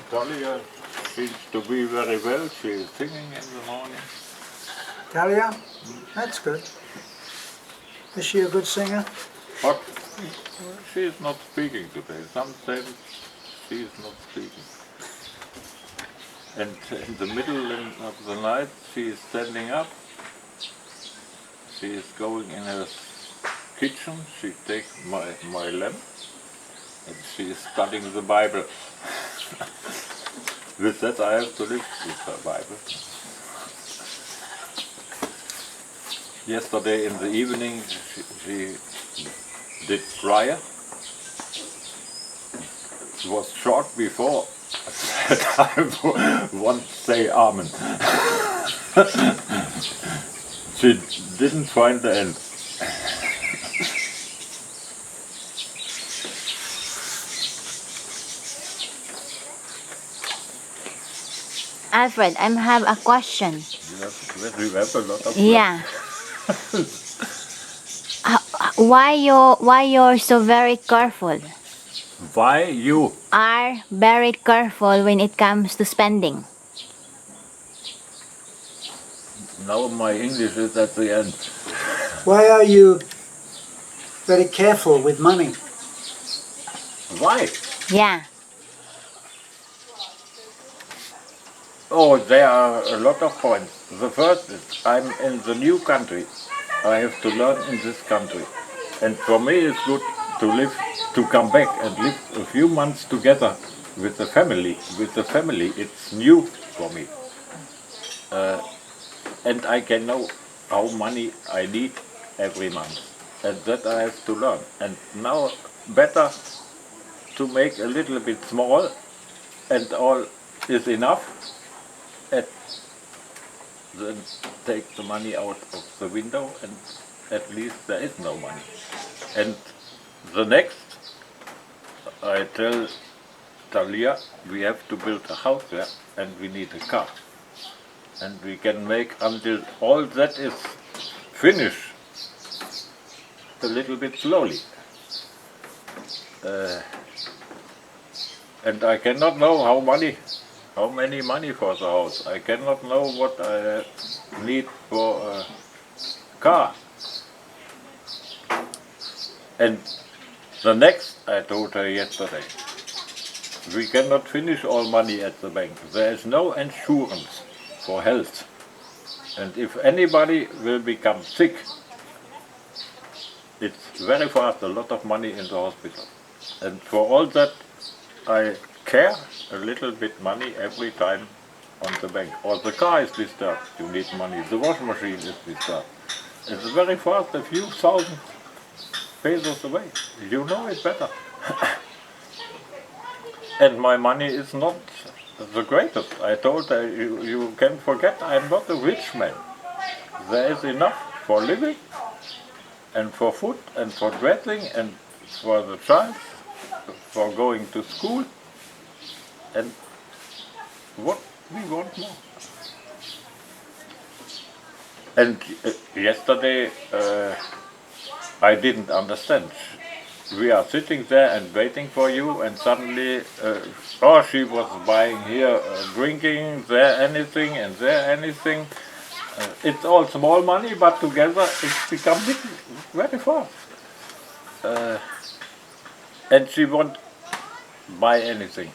Talia seems to be very well. She is singing in the morning. Talia? That's good. Is she a good singer? But she is not speaking today. Sometimes she is not speaking. And in the middle of the night she is standing up. She is going in her kitchen. She takes my lamp and she is studying the Bible. With that I have to live with her Bible. Yesterday in the evening she did prayer. It was short before that I won't say Amen. She didn't find the end. Alfred, I have a question. You have a lot of Yeah. Why you're so very careful? Why you? Are very careful when it comes to spending. Now my English is at the end. Why are you very careful with money? Why? Yeah. Oh, there are a lot of points. The first is I'm in the new country. I have to learn in this country. And for me it's good to come back and live a few months together with the family. It's new for me. And I can know how money I need every month. And that I have to learn. And now better to make a little bit small and all is enough, and then take the money out of the window and at least there is no money. And the next, I tell Talia, we have to build a house there and we need a car. And we can make until all that is finished a little bit slowly. And I cannot know how many money for the house. I cannot know what I need for a car. And the next, I told her yesterday, we cannot finish all money at the bank. There is no insurance for health. And if anybody will become sick, it's very fast, a lot of money in the hospital. And for all that, I care a little bit money every time on the bank. Or the car is disturbed, you need money. The washing machine is disturbed. It's very fast, a few thousand pesos away. You know it better. And my money is not the greatest. I told her, you can forget, I'm not a rich man. There is enough for living, and for food, and for dressing, and for the child, for going to school, and what we want more. And yesterday I didn't understand. We are sitting there and waiting for you, and suddenly, she was buying here, drinking, there anything, and there anything. It's all small money, but together it's become big very fast. And she won't buy anything.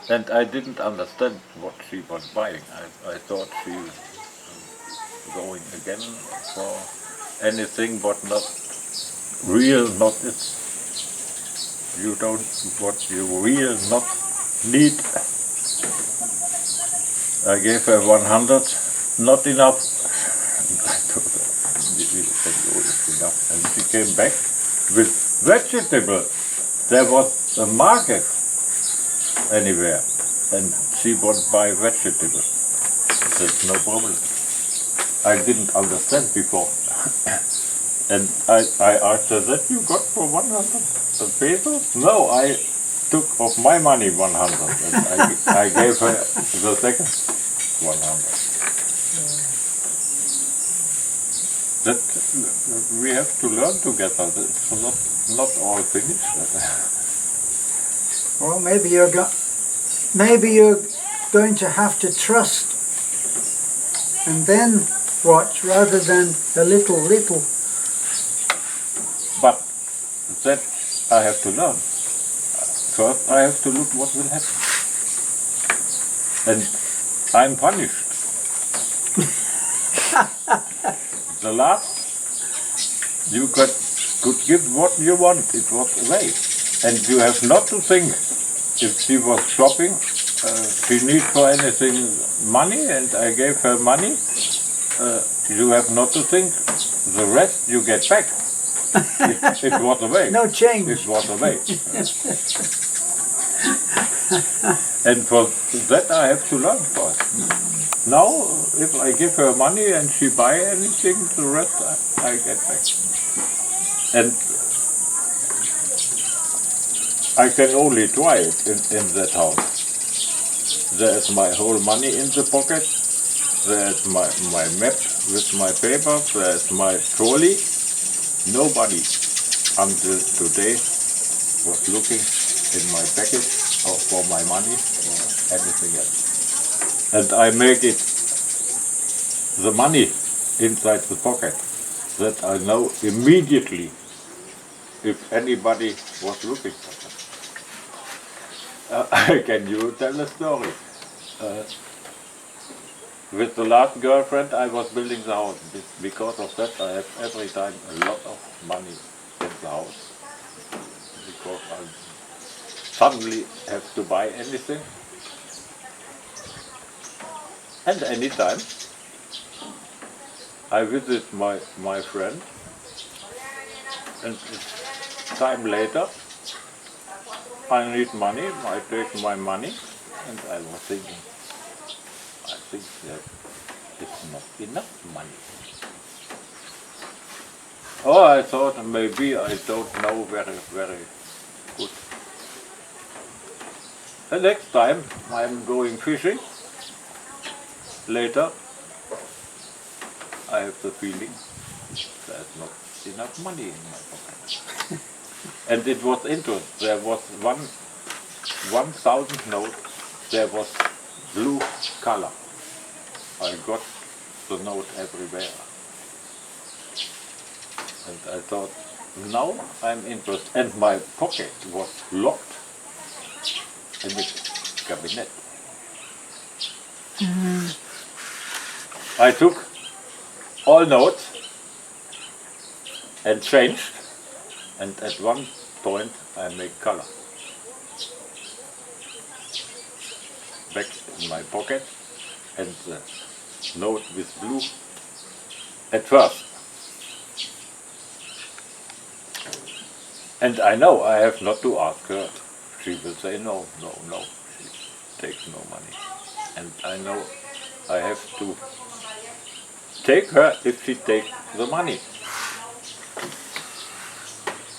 And I didn't understand what she was buying. I thought she was going again for anything but not real, not it's, you don't, what you real not need. I gave her 100, not enough. I told her, it's enough. And she came back with vegetable. There was a market anywhere, and she won't buy vegetable. I said, no problem. I didn't understand before. And I asked her, that you got for 100 pesos? No, I took of my money 100, and I gave her the second 100. That we have to learn together. It's not all finished. Well, maybe you're going to have to trust and then watch rather than a little. But that I have to learn. First I have to look what will happen. And I'm punished. The last you could give what you want, it was away. And you have not to think if she was shopping, she needs for anything money and I gave her money, you have not to think the rest you get back. It was away. No change. It was away. And for that I have to learn first. Now, if I give her money and she buy anything, the rest I get back. And I can only try it in that house. There is my whole money in the pocket. There is my map with my papers. There is my trolley. Nobody until today was looking in my package or for my money or anything else. And I make it the money inside the pocket that I know immediately if anybody was looking for that. Can you tell a story? With the last girlfriend I was building the house. Because of that I have every time a lot of money in the house. Because I suddenly have to buy anything. And anytime I visit my friend and time later I need money, I take my money and I was thinking, I think that it's not enough money. Oh, I thought maybe I don't know very good. The next time I'm going fishing, later I have the feeling there's not enough money in my pocket. And it was interesting. There was 1,000 notes. There was blue color. I got the note everywhere. And I thought, now I'm interested. And my pocket was locked in the cabinet. I took all notes and changed, and at one point I make color. Back in my pocket, and the note with blue at first. And I know I have not to ask her. She will say no. She takes no money. And I know I have to take her if she takes the money.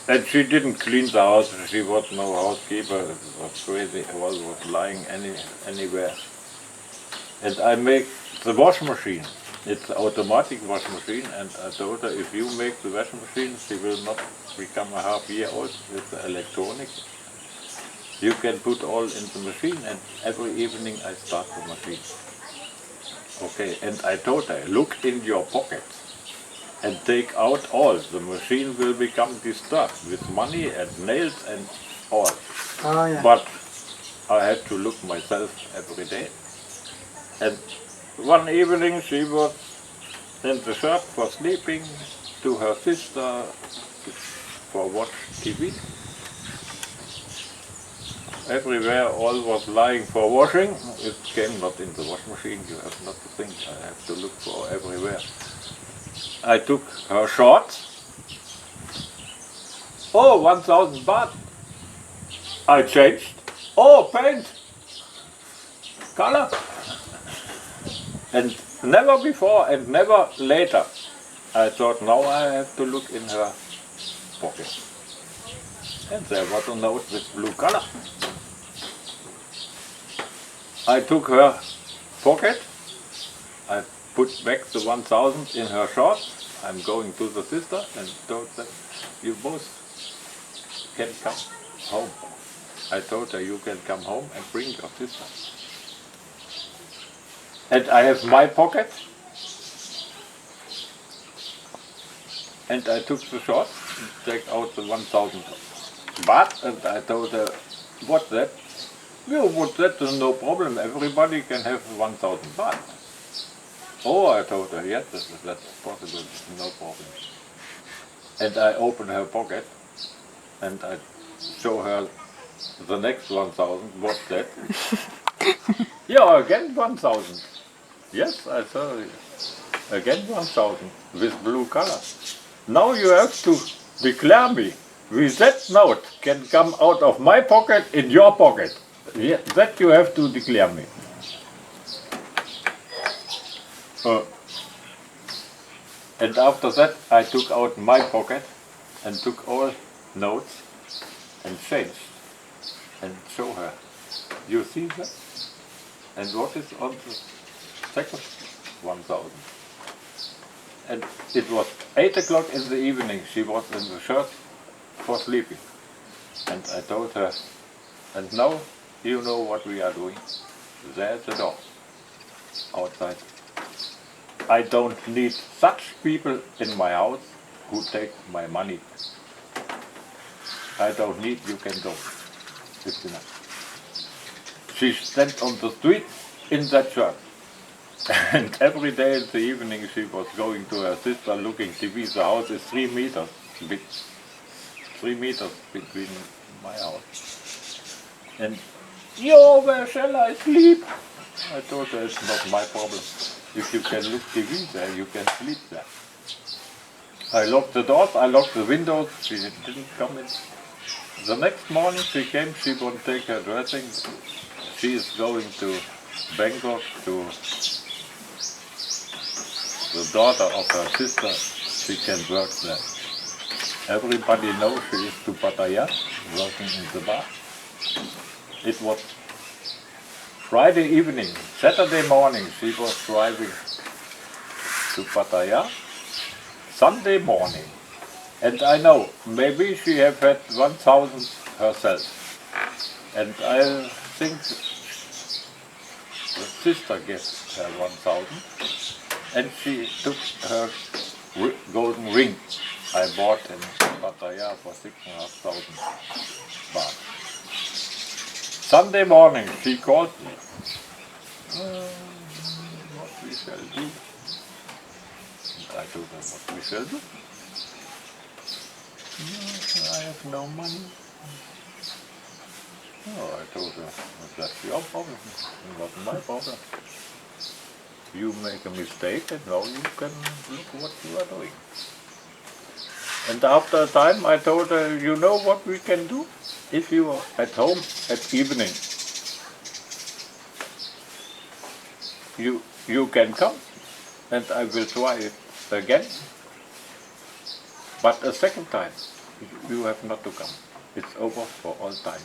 And she didn't clean the house, she was no housekeeper, it was crazy, all was lying anywhere. And I make the wash machine. It's an automatic wash machine, and I told her if you make the wash machine, she will not become a half-year-old with the electronic. You can put all in the machine, and every evening I start the machine. Okay, and I told her, look in your pockets and take out all. The machine will become disturbed with money and nails and all. Oh, yeah. But I had to look myself every day. And one evening she was in the shop for sleeping, to her sister for watch TV. Everywhere all was lying for washing. It came not in the wash machine, you have not to think, I have to look for everywhere. I took her shorts. Oh, 1,000 baht. I changed. Oh, paint. Color. And never before and never later. I thought now I have to look in her pocket. And there was a note with blue color. I took her pocket. I put back the 1,000 in her shorts. I'm going to the sister and told them, you both can come home. I told her, you can come home and bring your sister. And I have my pocket, and I took the shot, take out the 1,000 baht, and I told her, what's that? No, what's that? No problem, everybody can have 1,000 baht. Oh, I told her, yes, that's possible, no problem. And I open her pocket, and I show her the next 1,000, what's that? Yeah, again 1,000. Yes, I saw it. Again 1,000 with blue color. Now you have to declare me. With that note can come out of my pocket in your pocket. Yeah, that you have to declare me. And after that I took out my pocket and took all notes and changed and show her. You see that? And what is on the second 1,000? And it was 8 o'clock in the evening. She was in the shirt for sleeping. And I told her, and now you know what we are doing. There's the door outside. I don't need such people in my house who take my money. I don't need, you can go. Christina. She stands on the street in that shirt. And every day in the evening she was going to her sister looking TV. The house is 3 meters big. 3 meters between my house. And, yo, where shall I sleep? I told her it's not my problem. If you can look TV there, you can sleep there. I locked the doors, I locked the windows, she didn't come in. The next morning she came, she won't take her dressing. She is going to Bangkok to the daughter of her sister. She can work there. Everybody knows she is to Pattaya, working in the bar. It was Friday evening, Saturday morning she was driving to Pattaya, Sunday morning. And I know, maybe she have had 1,000 herself. And I think the sister gave her 1,000. And she took her golden ring I bought in Pattaya for 6,500 baht. Sunday morning she called me. What we shall do? And I told her what we shall do. I have no money. Oh, I told her, that's your problem, not my problem. You make a mistake and now you can look what you are doing. And after a time I told her, you know what we can do? If you are at home at evening, you can come and I will try it again. But a second time, you have not to come. It's over for all time.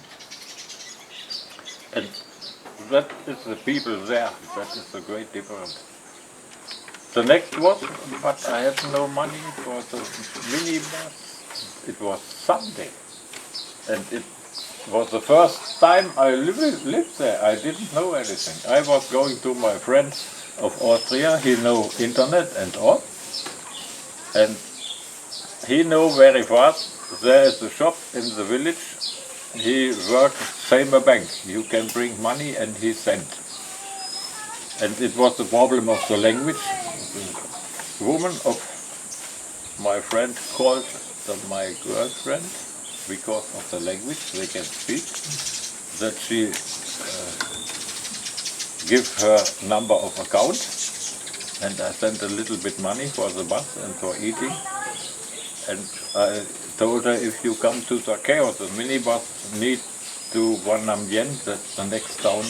And that is the people there, that is the great difference. The next was, but I have no money for the minibus. It was Sunday. And it was the first time I lived there. I didn't know anything. I was going to my friends of Austria. He know internet and all. And he know very fast. There is a shop in the village. He worked same a bank. You can bring money and he sent. And it was the problem of the language. The woman of my friend called my girlfriend because of the language they can speak, that she give her number of account, and I sent a little bit money for the bus and for eating. And I told her, if you come to the chaos, the minibus need to Van Nam Yen, that's the next town,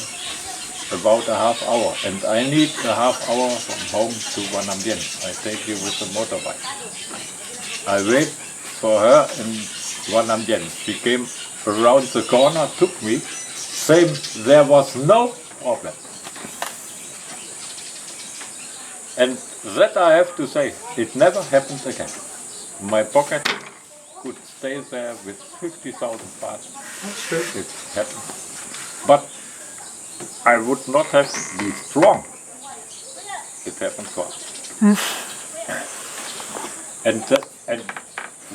about a half hour. And I need a half hour from home to Van Nam Yen. I take you with the motorbike. I wait for her in Van Nam Yen. She came around the corner, took me. Same, there was no problem. And that I have to say, it never happened again. My pocket could stay there with 50,000 baht. That's good. It happened. But I would not have been strong. It happened fast. and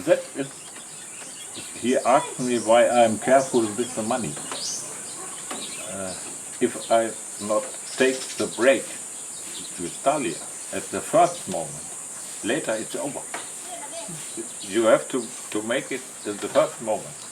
that is, he asked me why I'm careful with the money. If I not take the break with Talia at the first moment, later it's over. You have to make it in the first moment.